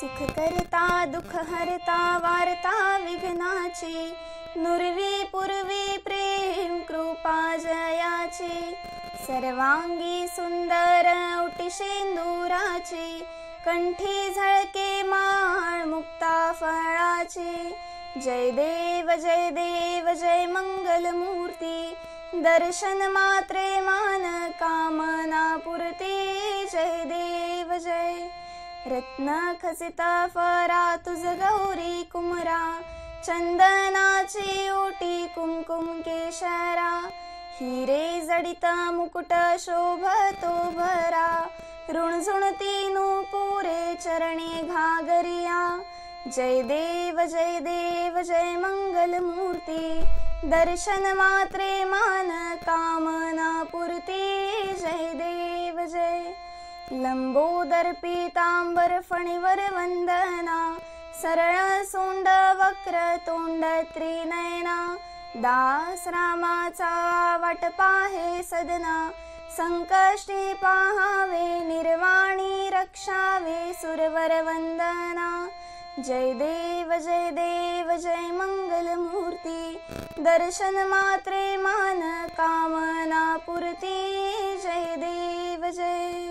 सुख करता दुःख हरता वार्ता विघ्नाची, नुरवी पूर्वी प्रेम कृपा जयाची, सर्वांगी सुंदर उटी शेंदुराची, कंठी झळके माळ मुक्ता फळाची, जय देव जय मंगल मूर्ती, दर्शन मात्रे मान कामना पुरती, जय देव जय. रत्न खचित फरा तुझ गौरी कुमरा, चंदनाची ओटी कुमकुम केशरा, हिरे जडित मुकुट शोभतो भरा, ऋणझुणती नूपुरे चरणी घागरिया, जय देव जय मंगल मूर्ती, दर्शन मात्रे मान कामना पुरती, जय देव जय. लंबोदर पीतांबर फणीवर वंदना, सरळ सोंड वक्र तोंड त्रिनयना, दास रामाचा वाट पाहे सदना, संकष्टी पाहावे निर्वाणी रक्षावे सुरवर वंदना, जय देव जय मंगल मूर्ती, दर्शन मात्रे मान कामना पुरती, जय देव जय.